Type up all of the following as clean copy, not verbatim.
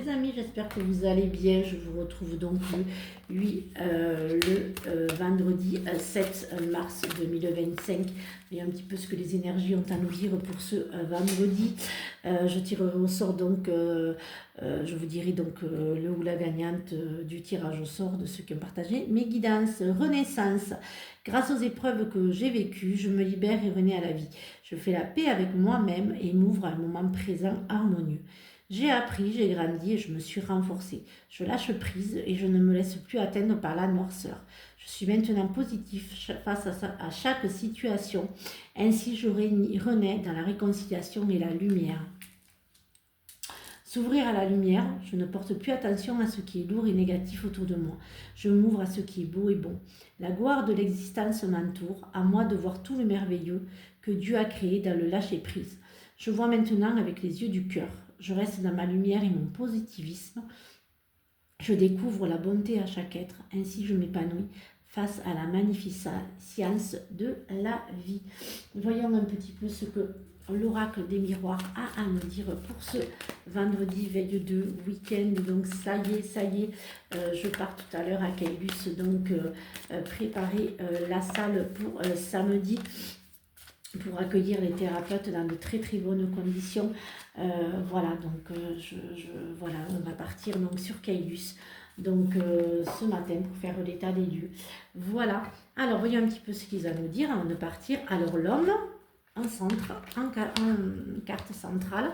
les amis, j'espère que vous allez bien. Je vous retrouve donc le vendredi 7 mars 2025. Et un petit peu ce que les énergies ont à nous dire pour ce vendredi. Je tirerai au sort donc, je vous dirai donc le ou la gagnante du tirage au sort de ceux qui ont partagé mes guidances. Renaissance. Grâce aux épreuves que j'ai vécues, je me libère et renais à la vie. Je fais la paix avec moi-même et m'ouvre à un moment présent harmonieux. J'ai appris, j'ai grandi et je me suis renforcée. Je lâche prise et je ne me laisse plus atteindre par la noirceur. Je suis maintenant positif face à chaque situation. Ainsi, je renais dans la réconciliation et la lumière. S'ouvrir à la lumière, je ne porte plus attention à ce qui est lourd et négatif autour de moi. Je m'ouvre à ce qui est beau et bon. La gloire de l'existence m'entoure, à moi de voir tout le merveilleux que Dieu a créé dans le lâcher-prise. Je vois maintenant avec les yeux du cœur. Je reste dans ma lumière et mon positivisme. Je découvre la bonté à chaque être. Ainsi, je m'épanouis face à la magnificence de la vie. Voyons un petit peu ce que l'oracle des miroirs a à me dire pour ce vendredi, veille de week-end. Donc ça y est, je pars tout à l'heure à Caylus, donc préparer la salle pour samedi, pour accueillir les thérapeutes dans de très très bonnes conditions. Voilà, donc voilà, on va partir donc sur Caylus, donc ce matin pour faire l'état des lieux. Voilà, alors voyons un petit peu ce qu'ils ont à nous dire avant de partir. Alors l'homme en centre, en carte centrale,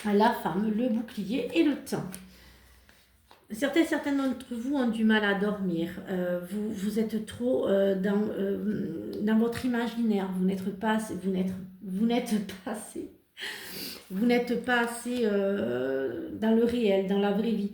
la femme, le bouclier et le temps. Certains d'entre vous ont du mal à dormir, vous êtes trop dans votre imaginaire, vous n'êtes pas assez dans le réel, dans la vraie vie.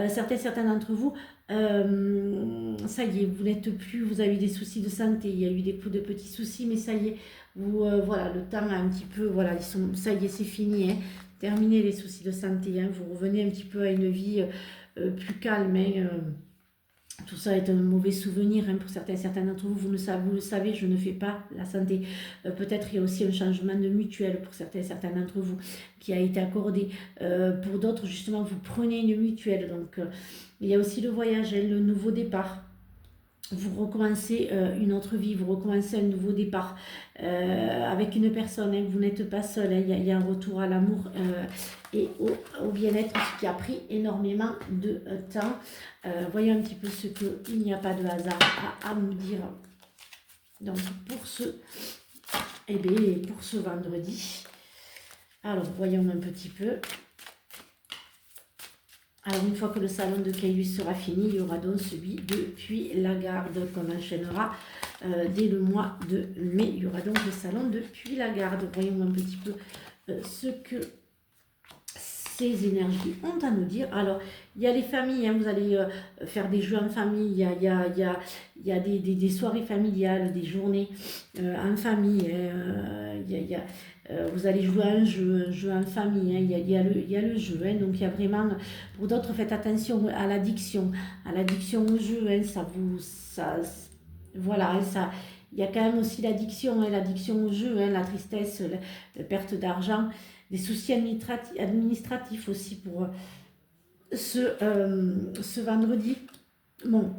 Certains d'entre vous, ça y est, vous n'êtes plus, vous avez eu des soucis de santé, il y a eu des coups de petits soucis, mais ça y est, voilà, le temps a un petit peu, voilà, ça y est, c'est fini, hein, terminez les soucis de santé, hein, vous revenez un petit peu à une vie plus calme, hein, tout ça est un mauvais souvenir, hein, pour certains d'entre vous, vous le savez, je ne fais pas la santé. Peut-être il y a aussi un changement de mutuelle pour certains d'entre vous qui a été accordé. Pour d'autres, justement, vous prenez une mutuelle. Donc, il y a aussi le voyage, hein, le nouveau départ. Vous recommencez une autre vie, vous recommencez un nouveau départ avec une personne, hein, vous n'êtes pas seul, hein, il y a un retour à l'amour et au bien-être, ce qui a pris énormément de temps. Voyons un petit peu ce qu'il n'y a pas de hasard à nous dire. Donc pour ce vendredi, alors voyons un petit peu. Alors, une fois que le salon de Caylus sera fini, il y aura donc celui de Puy-la-Garde qu'on enchaînera dès le mois de mai. Il y aura donc le salon de Puy-la-Garde. Voyons un petit peu ce que ces énergies ont à nous dire. Alors, il y a les familles, hein, vous allez faire des jeux en famille, il y a des soirées familiales, des journées en famille, hein, vous allez jouer à un jeu en famille, hein, il y a le jeu, hein, donc il y a vraiment, pour d'autres, faites attention à l'addiction au jeu, hein, voilà, hein, il y a quand même aussi l'addiction, hein, l'addiction au jeu, hein, la tristesse, la perte d'argent, des soucis administratifs aussi pour ce vendredi. Bon,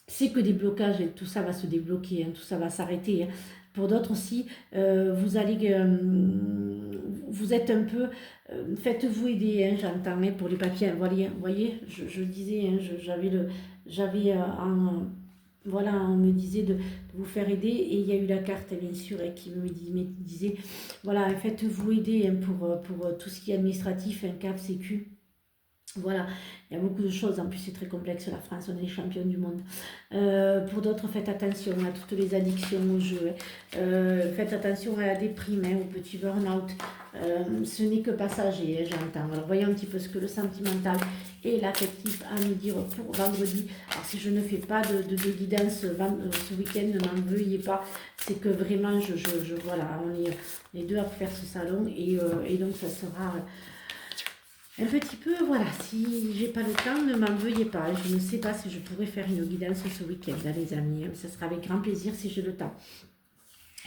c'est que des blocages, et tout ça va se débloquer, hein, tout ça va s'arrêter, hein. Pour d'autres aussi, vous êtes un peu, faites-vous aider, hein, j'entends, hein, pour les papiers, vous voyez, je disais, hein, voilà, on me disait de vous faire aider, et il y a eu la carte, bien sûr, qui me disait, voilà, faites-vous aider, hein, pour tout ce qui est administratif, un CAF, Sécu. Voilà, il y a beaucoup de choses, en plus c'est très complexe, la France, on est les champions du monde. Pour d'autres, faites attention à toutes les addictions au jeu, faites attention à la déprime, hein, au petit burn-out, ce n'est que passager, hein, j'entends. Alors voyons un petit peu ce que le sentimental et l'affectif a à nous dire pour vendredi. Alors si je ne fais pas de guidance ce week-end, ne m'en veuillez pas, c'est que vraiment, voilà, on est les deux à faire ce salon, et donc ça sera... un petit peu, voilà, si j'ai pas le temps, ne m'en veuillez pas. Je ne sais pas si je pourrais faire une guidance ce week-end, les amis. Ce sera avec grand plaisir si j'ai le temps.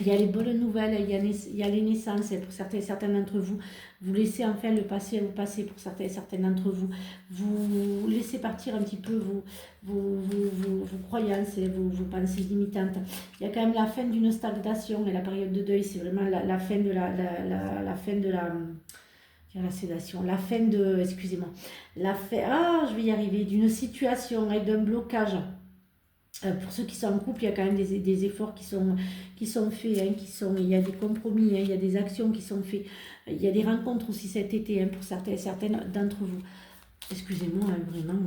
Il y a les bonnes nouvelles, il y a les naissances, et pour certains d'entre vous, vous laissez enfin le passé vous passer, pour certains d'entre vous, vous laissez partir un petit peu vos croyances et vos pensées limitantes. Il y a quand même la fin d'une stagnation, et la période de deuil, c'est vraiment la fin de la fin de la sédation, la fin de, excusez-moi, je vais y arriver, d'une situation et d'un blocage. Pour ceux qui sont en couple, il y a quand même des efforts qui sont faits, hein, il y a des compromis, hein, il y a des actions qui sont faites. Il y a des rencontres aussi cet été, hein, pour certaines d'entre vous. Excusez-moi, hein, vraiment,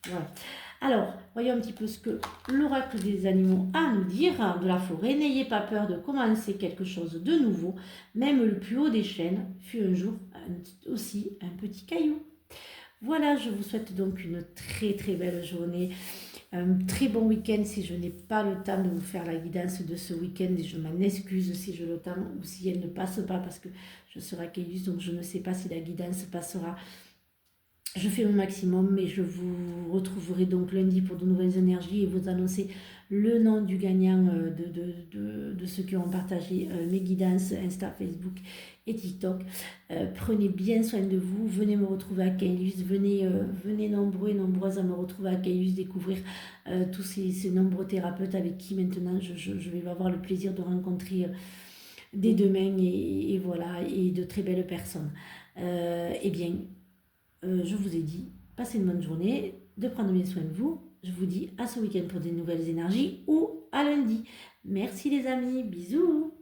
voilà. Alors, voyons un petit peu ce que l'oracle des animaux a à nous dire de la forêt. N'ayez pas peur de commencer quelque chose de nouveau. Même le plus haut des chênes fut un jour aussi un petit caillou. Voilà, je vous souhaite donc une très très belle journée. Un très bon week-end si je n'ai pas le temps de vous faire la guidance de ce week-end, et je m'en excuse si je le temps ou si elle ne passe pas, parce que je serai à Caylus, donc je ne sais pas si la guidance passera. Je fais mon maximum, mais je vous retrouverai donc lundi pour de nouvelles énergies et vous annoncer le nom du gagnant de ceux qui ont partagé mes guidances Insta, Facebook et TikTok. Prenez bien soin de vous, venez me retrouver à Caylus, venez nombreux et nombreuses à me retrouver à Caylus, découvrir tous ces nombreux thérapeutes avec qui maintenant je vais avoir le plaisir de rencontrer dès demain, et voilà, et de très belles personnes. Eh bien, je vous ai dit, passez une bonne journée, de prendre bien soin de vous. Je vous dis à ce week-end pour des nouvelles énergies ou à lundi. Merci les amis, bisous.